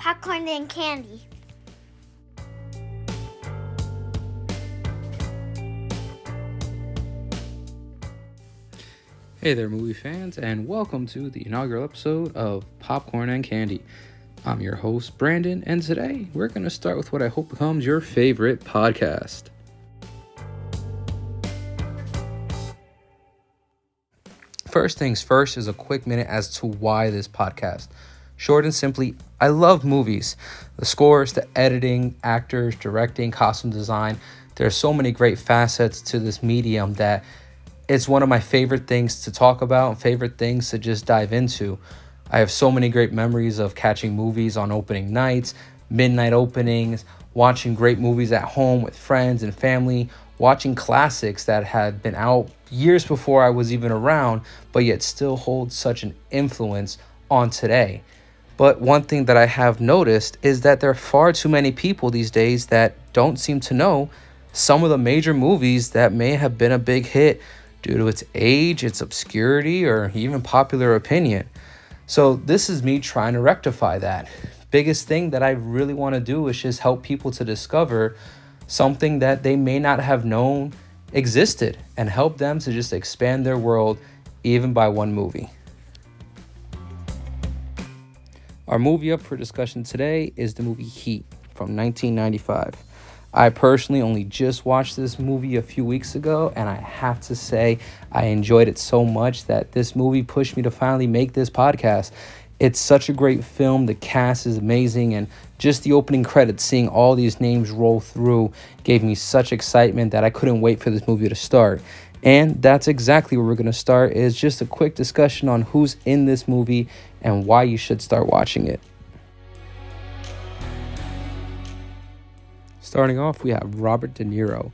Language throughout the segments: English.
PopcorNN CaNNdy. Hey there, movie fans, and welcome to the inaugural episode of PopcorNN CaNNdy. I'm your host, Brandon, and today we're going to start with what I hope becomes your favorite podcast. First things first is a quick minute as to why this podcast. Short and simply, I love movies. The scores, the editing, actors, directing, costume design. There are so many great facets to this medium that it's one of my favorite things to talk about, favorite things to just dive into. I have so many great memories of catching movies on opening nights, midnight openings, watching great movies at home with friends and family, watching classics that had been out years before I was even around, but yet still hold such an influence on today. But one thing that I have noticed is that there are far too many people these days that don't seem to know some of the major movies that may have been a big hit due to its age, its obscurity, or even popular opinion. So this is me trying to rectify that. Biggest thing that I really want to do is just help people to discover something that they may not have known existed and help them to just expand their world even by one movie. Our movie up for discussion today is the movie Heat from 1995. I personally only just watched this movie a few weeks ago, and I have to say I enjoyed it so much that this movie pushed me to finally make this podcast. It's such a great film. The cast is amazing, and just the opening credits, seeing all these names roll through, gave me such excitement that I couldn't wait for this movie to start. And that's exactly where we're going to start, is just a quick discussion on who's in this movie and why you should start watching it. Starting off, we have Robert De Niro.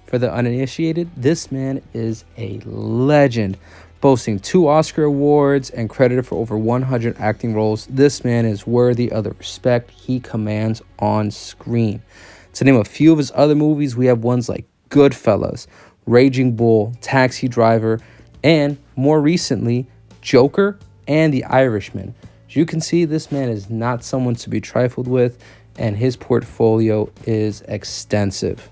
For the uninitiated, this man is a legend. Boasting 2 Oscar awards and credited for over 100 acting roles, this man is worthy of the respect he commands on screen. To name a few of his other movies, we have ones like Goodfellas, Raging Bull, Taxi Driver, and more recently, Joker and The Irishman. As you can see, this man is not someone to be trifled with, and his portfolio is extensive.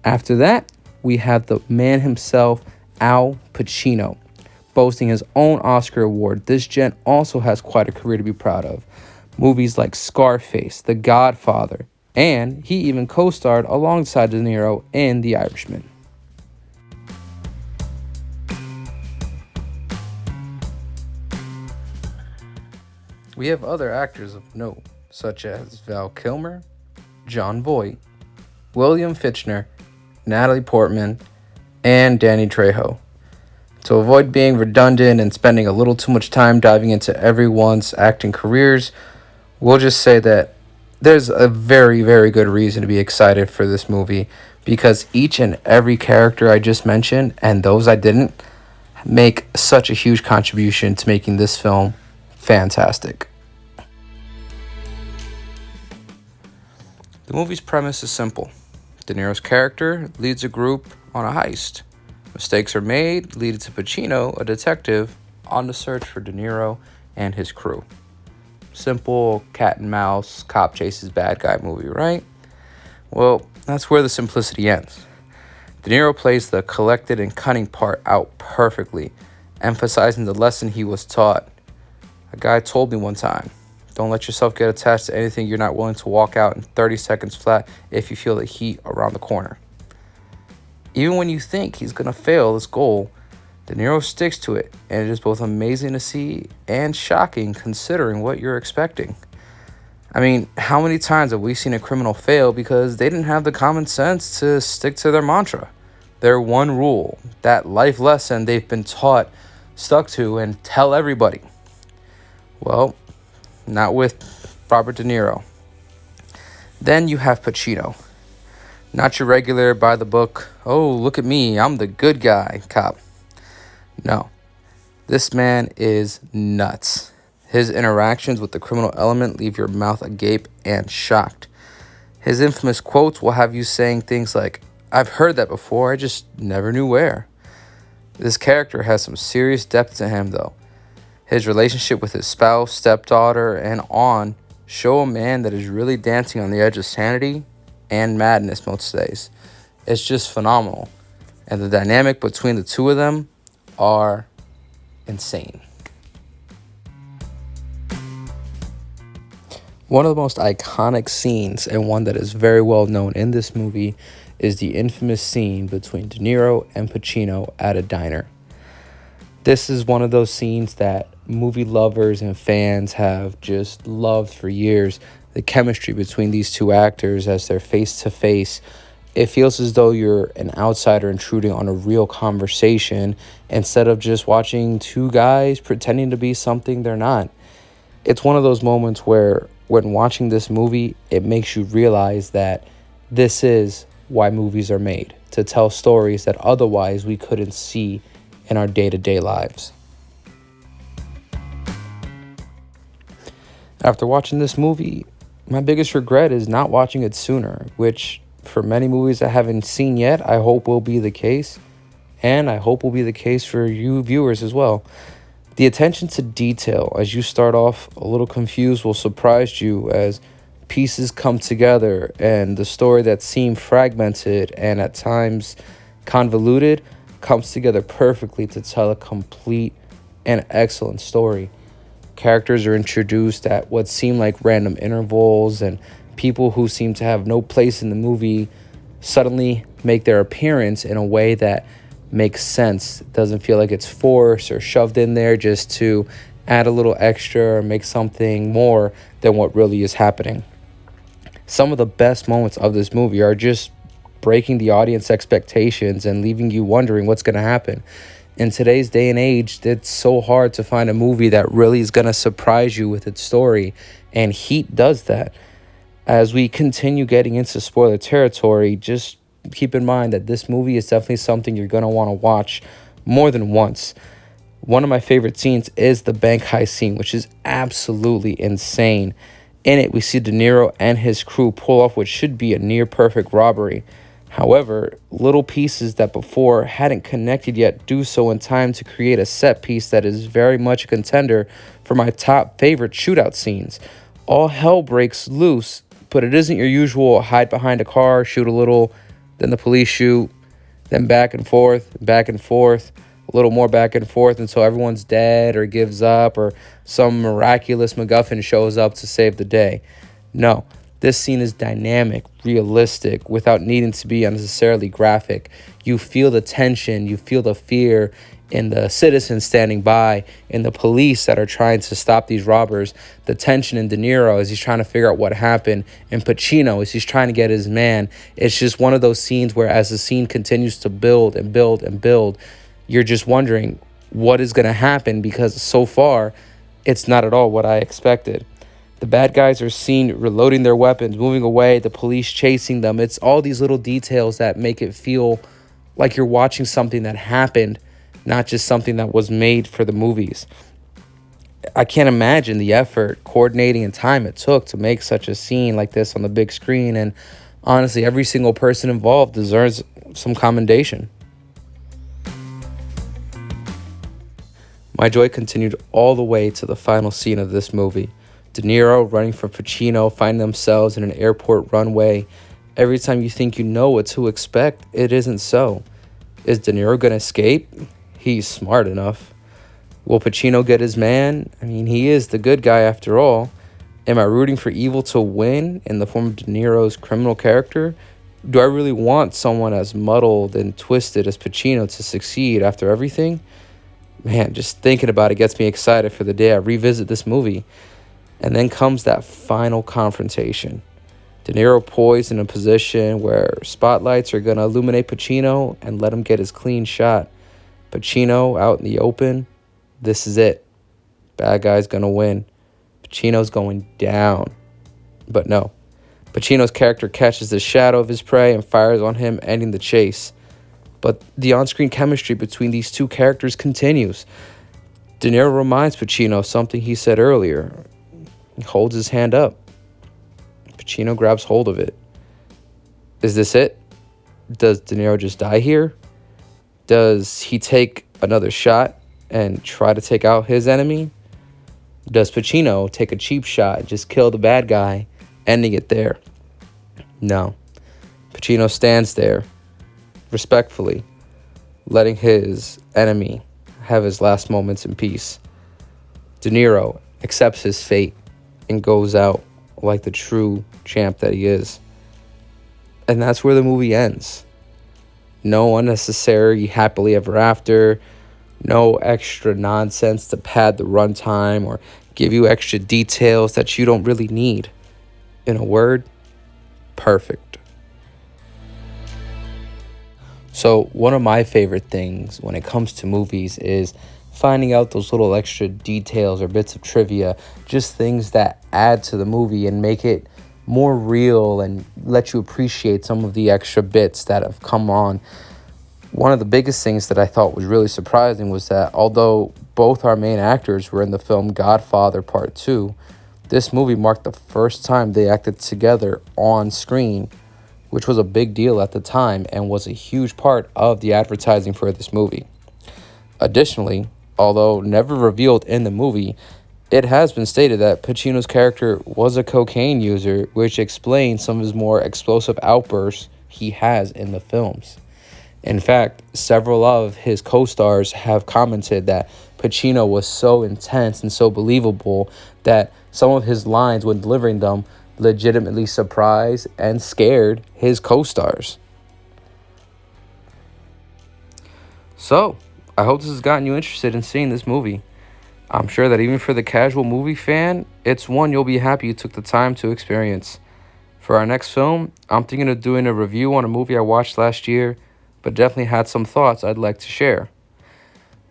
After that, we have the man himself, Al Pacino. Boasting his own Oscar award, this gent also has quite a career to be proud of. Movies like Scarface, The Godfather, and he even co-starred alongside De Niro in The Irishman. We have other actors of note, such as Val Kilmer, Jon Voight, William Fichtner, Natalie Portman, and Danny Trejo. To avoid being redundant and spending a little too much time diving into everyone's acting careers, we'll just say that there's a very, very good reason to be excited for this movie, because each and every character I just mentioned, and those I didn't, make such a huge contribution to making this film fantastic. The movie's premise is simple. De Niro's character leads a group on a heist. Mistakes are made, leading to Pacino, a detective, on the search for De Niro and his crew. Simple cat and mouse, cop chases bad guy movie, right? Well, that's where the simplicity ends. De Niro plays the collected and cunning part out perfectly, emphasizing the lesson he was taught. A guy told me one time, don't let yourself get attached to anything you're not willing to walk out in 30 seconds flat if you feel the heat around the corner. Even when you think he's going to fail this goal, De Niro sticks to it, and it is both amazing to see and shocking considering what you're expecting. I mean, how many times have we seen a criminal fail because they didn't have the common sense to stick to their mantra, their one rule, that life lesson they've been taught, stuck to, and tell everybody? Well, not with Robert De Niro. Then you have Pacino. Not your regular by the book, oh, look at me, I'm the good guy cop. No, this man is nuts. His interactions with the criminal element leave your mouth agape and shocked. His infamous quotes will have you saying things like, I've heard that before, I just never knew where. This character has some serious depth to him, though. His relationship with his spouse, stepdaughter, and on show a man that is really dancing on the edge of sanity and madness most days. It's just phenomenal. And the dynamic between the two of them are insane. One of the most iconic scenes, and one that is very well known in this movie, is the infamous scene between De Niro and Pacino at a diner. This is one of those scenes that movie lovers and fans have just loved for years. The chemistry between these two actors as they're face to face, it feels as though you're an outsider intruding on a real conversation instead of just watching two guys pretending to be something they're not. It's one of those moments where when watching this movie, it makes you realize that this is why movies are made, to tell stories that otherwise we couldn't see in our day-to-day lives. After watching this movie, my biggest regret is not watching it sooner, which for many movies I haven't seen yet, I hope will be the case, and I hope will be the case for you viewers as well. The attention to detail as you start off a little confused will surprise you as pieces come together and the story that seemed fragmented and at times convoluted comes together perfectly to tell a complete and excellent story. Characters are introduced at what seem like random intervals, and people who seem to have no place in the movie suddenly make their appearance in a way that makes sense. It doesn't feel like it's forced or shoved in there just to add a little extra or make something more than what really is happening. Some of the best moments of this movie are just breaking the audience expectations and leaving you wondering what's going to happen. In today's day and age, it's so hard to find a movie that really is going to surprise you with its story, and Heat does that. As we continue getting into spoiler territory, just keep in mind that this movie is definitely something you're going to want to watch more than once. One of my favorite scenes is the bank heist scene, which is absolutely insane. In it, we see De Niro and his crew pull off what should be a near-perfect robbery. However, little pieces that before hadn't connected yet do so in time to create a set piece that is very much a contender for my top favorite shootout scenes. All hell breaks loose, but it isn't your usual hide behind a car, shoot a little, then the police shoot, then back and forth, a little more back and forth until everyone's dead or gives up or some miraculous MacGuffin shows up to save the day. No, this scene is dynamic, realistic, without needing to be unnecessarily graphic. You feel the tension, you feel the fear in the citizens standing by, in the police that are trying to stop these robbers, the tension in De Niro as he's trying to figure out what happened, and Pacino as he's trying to get his man. It's just one of those scenes where as the scene continues to build and build and build, you're just wondering what is going to happen, because so far it's not at all what I expected. The bad guys are seen reloading their weapons, moving away, the police chasing them. It's all these little details that make it feel like you're watching something that happened, not just something that was made for the movies. I can't imagine the effort, coordinating, and time it took to make such a scene like this on the big screen. And honestly, every single person involved deserves some commendation. My joy continued all the way to the final scene of this movie. De Niro running from Pacino, find themselves in an airport runway. Every time you think you know what to expect, it isn't so. Is De Niro going to escape? He's smart enough. Will Pacino get his man? I mean, he is the good guy after all. Am I rooting for evil to win in the form of De Niro's criminal character? Do I really want someone as muddled and twisted as Pacino to succeed after everything? Man, just thinking about it gets me excited for the day I revisit this movie. And then comes that final confrontation. De Niro poised in a position where spotlights are going to illuminate Pacino and let him get his clean shot. Pacino out in the open. This is it. Bad guy's going to win. Pacino's going down. But no. Pacino's character catches the shadow of his prey and fires on him, ending the chase. But the on-screen chemistry between these two characters continues. De Niro reminds Pacino of something he said earlier. He holds his hand up. Pacino grabs hold of it. Is this it? Does De Niro just die here? Does he take another shot and try to take out his enemy? Does Pacino take a cheap shot and just kill the bad guy, ending it there? No. Pacino stands there, respectfully, letting his enemy have his last moments in peace. De Niro accepts his fate and goes out like the true champ that he is. And that's where the movie ends. No unnecessary happily ever after, no extra nonsense to pad the runtime or give you extra details that you don't really need. In a word, perfect. So one of my favorite things when it comes to movies is finding out those little extra details or bits of trivia, just things that add to the movie and make it more real and let you appreciate some of the extra bits that have come on. One of the biggest things that I thought was really surprising was that although both our main actors were in the film Godfather Part 2, this movie marked the first time they acted together on screen, which was a big deal at the time and was a huge part of the advertising for this movie. Additionally, although never revealed in the movie, it has been stated that Pacino's character was a cocaine user, which explains some of his more explosive outbursts he has in the films. In fact, several of his co-stars have commented that Pacino was so intense and so believable that some of his lines when delivering them legitimately surprised and scared his co-stars. So, I hope this has gotten you interested in seeing this movie. I'm sure that even for the casual movie fan, it's one you'll be happy you took the time to experience. For our next film, I'm thinking of doing a review on a movie I watched last year, but definitely had some thoughts I'd like to share.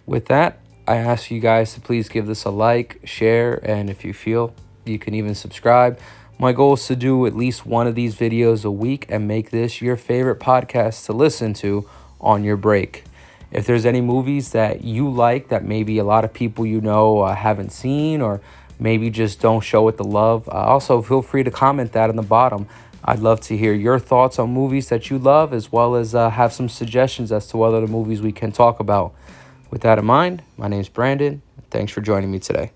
With that, I ask you guys to please give this a like, share, and if you feel, you can even subscribe. My goal is to do at least one of these videos a week and make this your favorite podcast to listen to on your break. If there's any movies that you like that maybe a lot of people you know haven't seen or maybe just don't show it the love, also feel free to comment that in the bottom. I'd love to hear your thoughts on movies that you love, as well as have some suggestions as to what other movies we can talk about. With that in mind, my name's Brandon. Thanks for joining me today.